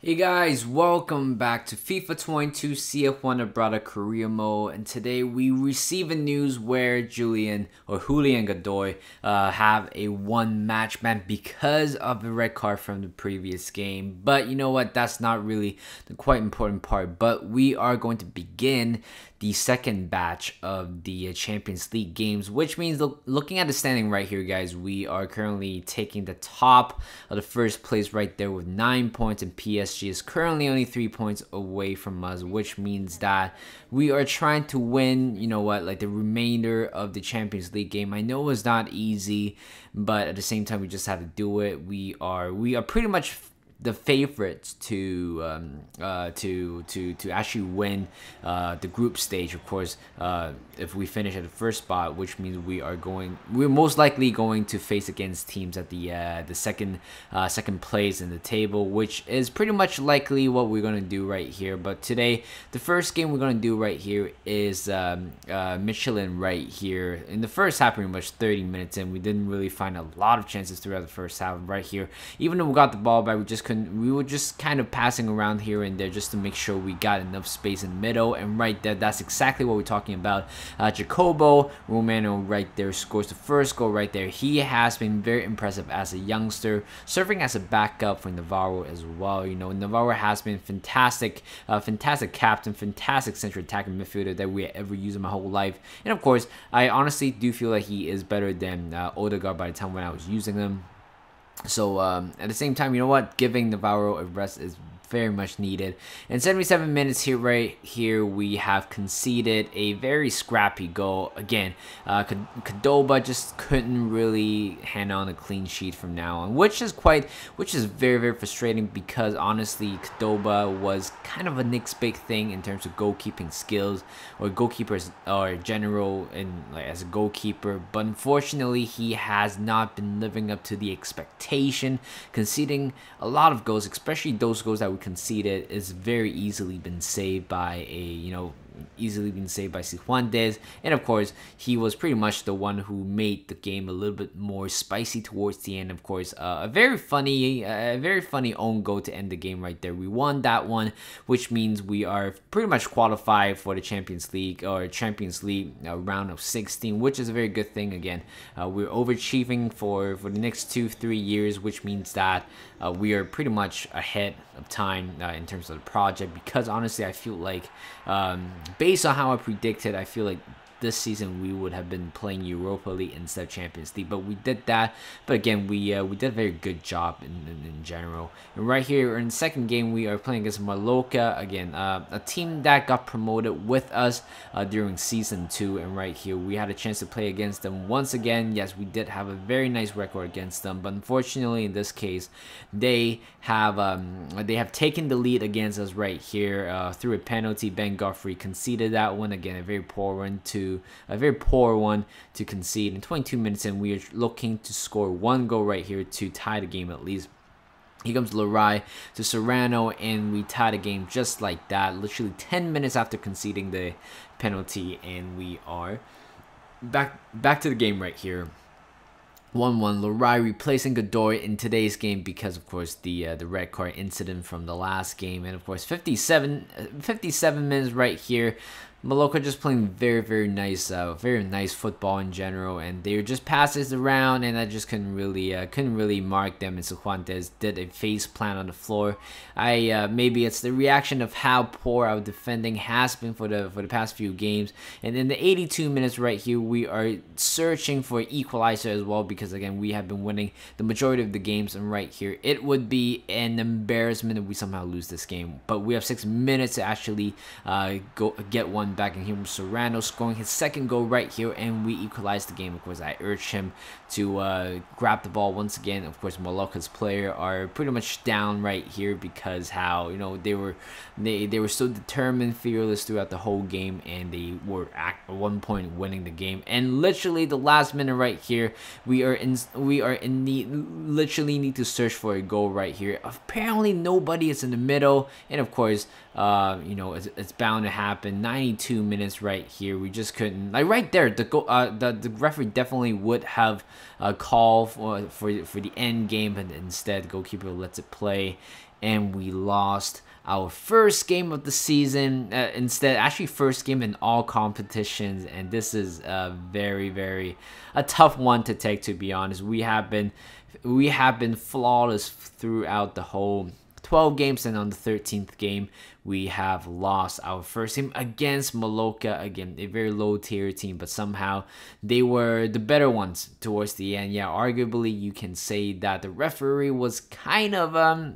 Hey guys, welcome back to FIFA 22 CF Fuenlabrada Career Mode, and today we receive a news where Julian Godoy have a one match ban because of the red card from the previous game. But you know what, that's not really the quite important part, but we are going to begin the second batch of the Champions League games, which means looking at the standing right here, guys, we are currently taking the top of the first place right there with 9 points, and PSG is currently only 3 points away from us, which means that we are trying to win, you know what, like the remainder of the Champions League game. I know it's not easy, but at the same time, we just have to do it. We are pretty much the favorites to actually win the group stage, of course, if we finish at the first spot, which means we're most likely going to face against teams at the second place in the table, which is pretty much likely what we're gonna do right here. But today, the first game we're gonna do right here is Michelin right here. In the first half, pretty much 30 minutes in, we didn't really find a lot of chances throughout the first half. Right here, even though we got the ball back, we were just kind of passing around here and there just to make sure we got enough space in the middle. And right there, that's exactly what we're talking about. Jacobo Romano right there scores the first goal right there. He has been very impressive as a youngster, serving as a backup for Navarro as well. You know, Navarro has been fantastic captain, fantastic central attacking midfielder that we ever used in my whole life. And of course, I honestly do feel like he is better than Odegaard by the time when I was using him. So at the same time, you know what, giving Navarro a rest is very much needed. In 77 minutes here, right here, we have conceded a very scrappy goal. Again, Cordoba just couldn't really hand on a clean sheet from now on, which is very frustrating, because honestly, Cordoba was kind of a next big thing in terms of goalkeeping skills or goalkeepers or general and like as a goalkeeper. But unfortunately, he has not been living up to the expectation, conceding a lot of goals, especially those goals that we conceded is very easily been saved by Cifuentes. And of course, he was pretty much the one who made the game a little bit more spicy towards the end. Of course, a very funny own goal to end the game right there. We won that one, which means we are pretty much qualified for the Champions League round of 16, which is a very good thing. Again, we're overachieving for the next 2-3 years, which means that we are pretty much ahead of time in terms of the project, because honestly, I feel like based on how I predicted, I feel like this season we would have been playing Europa League instead of Champions League, but we did that. But again, we did a very good job in general. And right here in the second game, we are playing against Mallorca again, a team that got promoted with us during season 2. And right here, we had a chance to play against them once again. Yes, we did have a very nice record against them, but unfortunately, in this case, they have taken the lead against us right here through a penalty. Ben Godfrey conceded that one. Again, a very poor one to concede. In 22 minutes in, we are looking to score one goal right here to tie the game at least. Here comes Lerai to Serrano, and we tie the game just like that, literally 10 minutes after conceding the penalty, and we are back to the game right here. 1-1, Lerai replacing Godoy in today's game because, of course, the red card incident from the last game. And, of course, 57 minutes right here. Mallorca just playing very nice football in general, and they just passes around, and I just couldn't really mark them. And Cifuentes did a face plant on the floor. Maybe it's the reaction of how poor our defending has been for the past few games. And in the 82 minutes right here, we are searching for equalizer as well, because again, we have been winning the majority of the games. And right here, it would be an embarrassment if we somehow lose this game. But we have 6 minutes to actually go get one back. In here from Serrano scoring his second goal right here, and we equalize the game. Of course, I urge him to grab the ball once again. Of course, Mallorca's player are pretty much down right here because how, you know, they were so determined, fearless throughout the whole game, and they were at one point winning the game. And literally the last minute right here, we are in need, literally need to search for a goal right here. Apparently nobody is in the middle, and of course, you know, it's bound to happen. 92 minutes right here, we just couldn't, like right there, the referee definitely would have called for the end game, but instead goalkeeper lets it play. and we lost our first game of the season. Instead, actually, first game in all competitions, and this is a very a tough one to take. To be honest, we have been flawless throughout the whole 12 games, and on the 13th game we have lost our first game against Mallorca. Again, a very low tier team, but somehow they were the better ones towards the end. Yeah, arguably you can say that the referee was kind of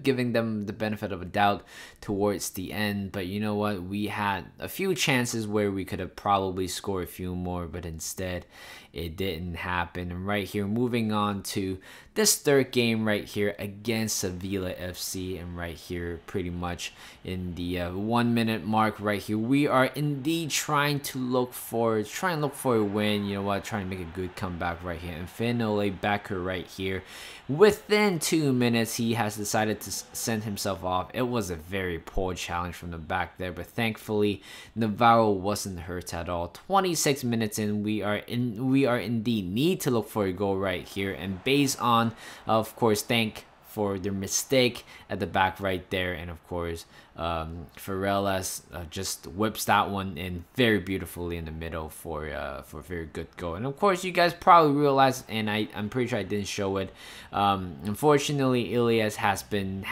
giving them the benefit of a doubt towards the end. But you know what, we had a few chances where we could have probably scored a few more, but instead it didn't happen. And right here, moving on to this third game right here against Sevilla FC, and right here pretty much in the 1 minute mark right here, we are indeed trying to look for a win. You know what, trying to make a good comeback right here. And Finole Becker right here, within 2 minutes he has decided to send himself off. It was a very poor challenge from the back there, but thankfully Navarro wasn't hurt at all. 26 minutes in, we are indeed need to look for a goal right here, and based on, of course, thank for their mistake at the back right there, and of course Farelas just whips that one in very beautifully in the middle for a very good goal. And of course, you guys probably realize, and I'm pretty sure I didn't show it, unfortunately Ilias has been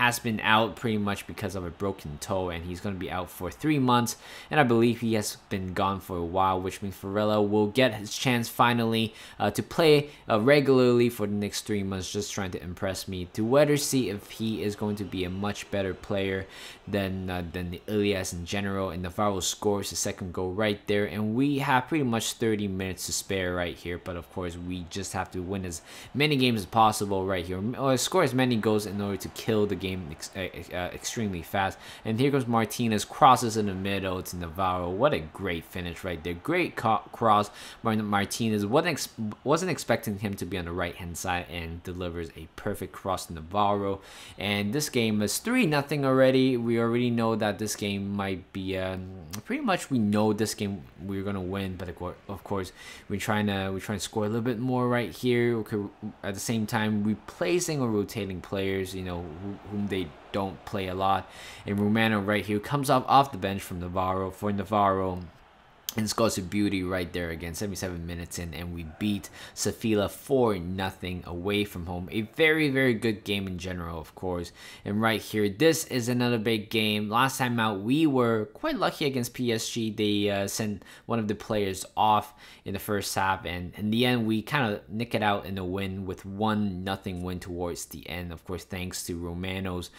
out pretty much because of a broken toe, and he's going to be out for 3 months, and I believe he has been gone for a while, which means Farella will get his chance finally to play regularly for the next 3 months, just trying to impress me, to whether see if he is going to be a much better player than the Ilias in general. And Navarro scores the second goal right there, and we have pretty much 30 minutes to spare right here. But of course, we just have to win as many games as possible right here, or score as many goals in order to kill the game extremely fast. And here goes Martinez, crosses in the middle to Navarro. What a great finish right there, great cross. Martinez wasn't expecting him to be on the right hand side, and delivers a perfect cross to Navarro. And this game is 3-0 already. We already know that this game might be pretty much, we know this game we're gonna win, but of course we're trying to score a little bit more right here. Okay, at the same time replacing or rotating players, you know, whom they don't play a lot. And Romano right here comes off the bench from Navarro and scores a beauty right there again, 77 minutes in, and we beat Sevilla 4-0 away from home. A very good game in general, of course. And right here, this is another big game. Last time out, we were quite lucky against PSG. They sent one of the players off in the first half, and in the end, we kind of nick it out in a win with 1-0 win towards the end. Of course, thanks to Romano's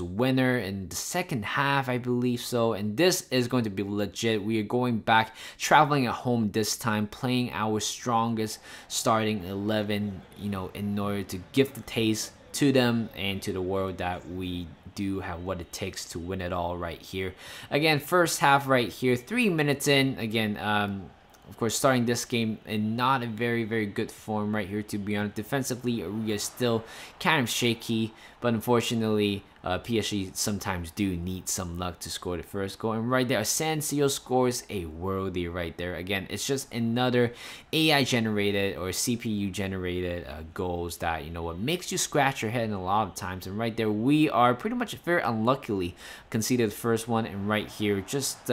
winner in the second half, I believe so. And this is going to be legit. We are going back, traveling at home this time, playing our strongest starting 11, you know, in order to give the taste to them and to the world that we do have what it takes to win it all right here. Again, first half right here, 3 minutes in. Again, of course, starting this game in not a very good form right here, to be honest. Defensively, we are still kind of shaky, but unfortunately, PSG sometimes do need some luck to score the first goal. And right there, Asensio scores a worldie right there. Again, it's just another AI generated or CPU generated goals that, you know what, makes you scratch your head in a lot of times. And right there, we are pretty much very unluckily conceded the first one. And right here, just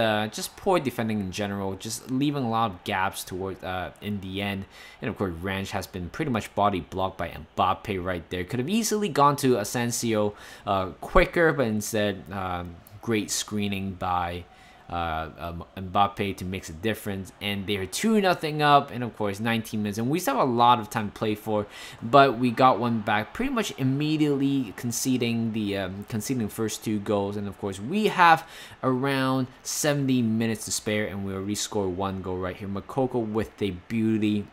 poor defending in general, just leaving a lot of gaps towards in the end. And of course, Ranch has been pretty much body blocked by Mbappe right there. Could have easily gone to Asensio quicker, but instead great screening by Mbappe to make a difference. And they're 2-0 up, and of course 19 minutes, and we still have a lot of time to play for, but we got one back pretty much immediately, conceding the first 2 goals. And of course we have around 70 minutes to spare, and we already scored 1 goal right here. Makoko with a beauty,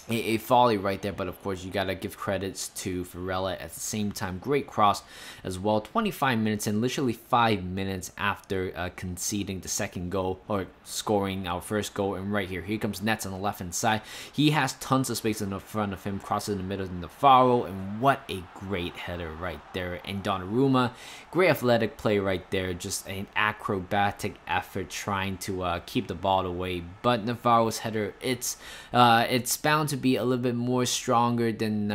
a volley right there, but of course you gotta give credits to Varela at the same time. Great cross as well. 25 minutes and literally 5 minutes after conceding the second goal, or scoring our first goal. And right here comes Nets on the left hand side. He has tons of space in the front of him, crosses in the middle in the Navarro, and what a great header right there. And Donnarumma, great athletic play right there, just an acrobatic effort trying to keep the ball away. But Navarro's header, it's bound to be a little bit more stronger than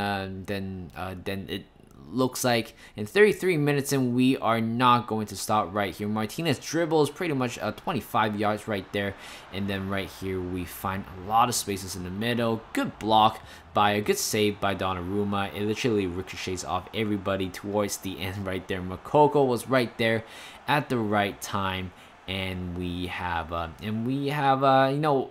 it looks like. In 33 minutes and we are not going to stop right here. Martinez dribbles pretty much 25 yards right there, and then right here we find a lot of spaces in the middle. Good block by a good save by Donnarumma. It literally ricochets off everybody towards the end right there. Makoko was right there at the right time, and we have you know,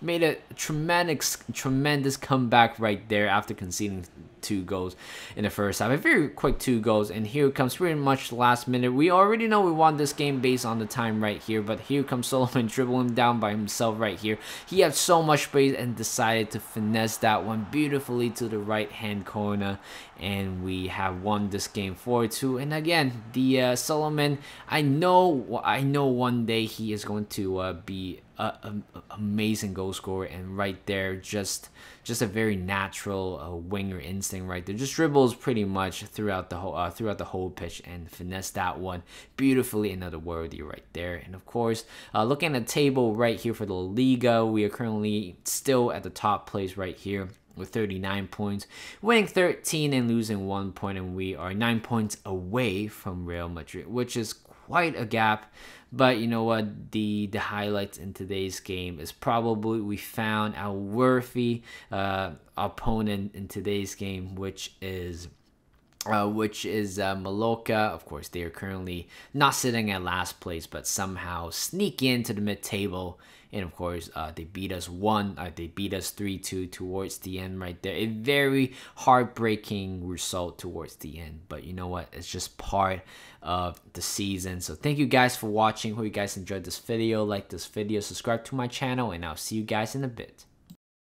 made a tremendous comeback right there after conceding 2 goals in the first half. A very quick 2 goals, and here comes pretty much last minute. We already know we won this game based on the time right here, but here comes Solomon dribbling down by himself right here. He had so much space and decided to finesse that one beautifully to the right hand corner, and we have won this game 4-2. And again, the Solomon, I know one day he is going to be an amazing goal scorer, and right there just a very natural winger instinct right there. Just dribbles pretty much throughout the whole pitch and finesse that one beautifully. Another worthy right there. And of course, looking at the table right here for the La Liga, we are currently still at the top place right here with 39 points, winning 13 and losing 1 point, and we are 9 points away from Real Madrid, which is quite a gap. But you know what, the highlights in today's game is probably we found our worthy opponent in today's game, which is Mallorca. Of course, they are currently not sitting at last place, but somehow sneak into the mid-table. And of course, they beat us 3-2 towards the end right there. A very heartbreaking result towards the end. But you know what? It's just part of the season. So thank you guys for watching. Hope you guys enjoyed this video. Like this video, subscribe to my channel, and I'll see you guys in a bit.